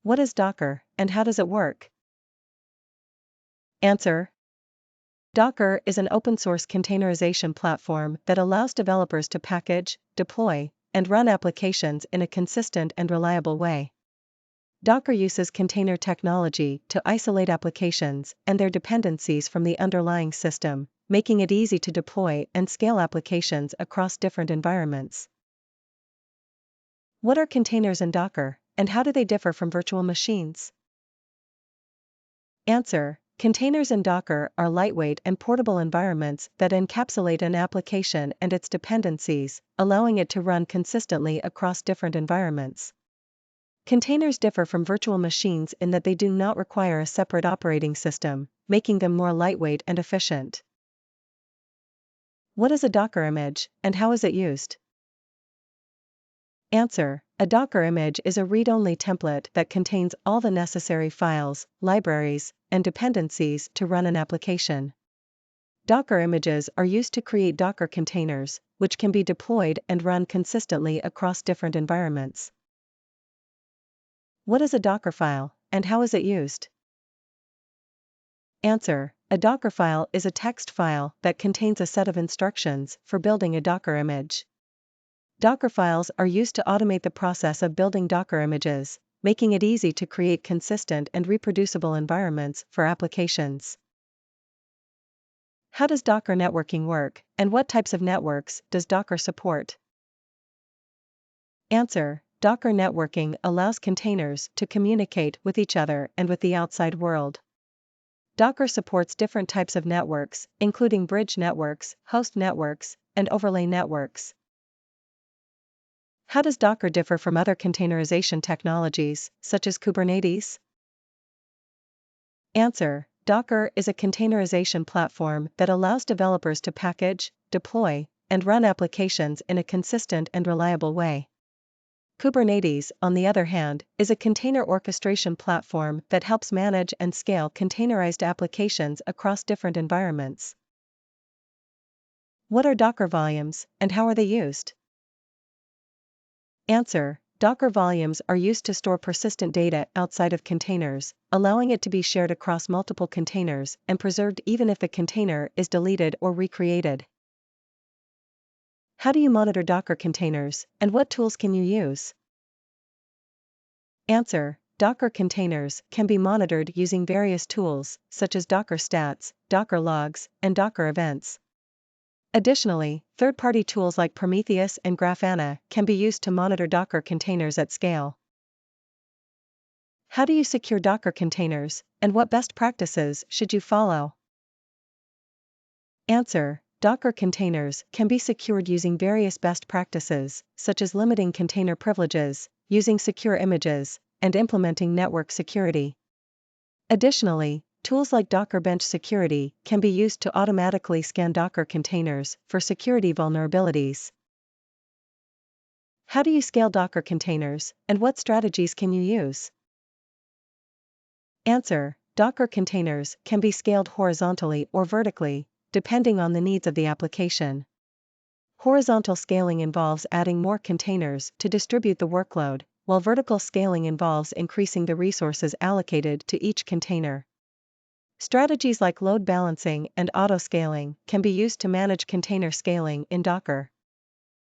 What is Docker, and how does it work? Answer. Docker is an open-source containerization platform that allows developers to package, deploy, and run applications in a consistent and reliable way. Docker uses container technology to isolate applications and their dependencies from the underlying system, making it easy to deploy and scale applications across different environments. What are containers in Docker, and how do they differ from virtual machines? Answer. Containers in Docker are lightweight and portable environments that encapsulate an application and its dependencies, allowing it to run consistently across different environments. Containers differ from virtual machines in that they do not require a separate operating system, making them more lightweight and efficient. What is a Docker image, and how is it used? Answer. A Docker image is a read-only template that contains all the necessary files, libraries, and dependencies to run an application. Docker images are used to create Docker containers, which can be deployed and run consistently across different environments. What is a Docker file, and how is it used? Answer. A Docker file is a text file that contains a set of instructions for building a Docker image. Docker files are used to automate the process of building Docker images, making it easy to create consistent and reproducible environments for applications. How does Docker networking work, and what types of networks does Docker support? Answer. Docker networking allows containers to communicate with each other and with the outside world. Docker supports different types of networks, including bridge networks, host networks, and overlay networks. How does Docker differ from other containerization technologies, such as Kubernetes? Answer. Docker is a containerization platform that allows developers to package, deploy, and run applications in a consistent and reliable way. Kubernetes, on the other hand, is a container orchestration platform that helps manage and scale containerized applications across different environments. What are Docker volumes, and how are they used? Answer. Docker volumes are used to store persistent data outside of containers, allowing it to be shared across multiple containers and preserved even if the container is deleted or recreated. How do you monitor Docker containers, and what tools can you use? Answer. Docker containers can be monitored using various tools, such as Docker stats, Docker logs, and Docker events. Additionally, third-party tools like Prometheus and Grafana can be used to monitor Docker containers at scale. How do you secure Docker containers, and what best practices should you follow? Answer. Docker containers can be secured using various best practices, such as limiting container privileges, using secure images, and implementing network security. Additionally, tools like Docker Bench Security can be used to automatically scan Docker containers for security vulnerabilities. How do you scale Docker containers, and what strategies can you use? Answer. Docker containers can be scaled horizontally or vertically, depending on the needs of the application. Horizontal scaling involves adding more containers to distribute the workload, while vertical scaling involves increasing the resources allocated to each container. Strategies like load balancing and auto-scaling can be used to manage container scaling in Docker.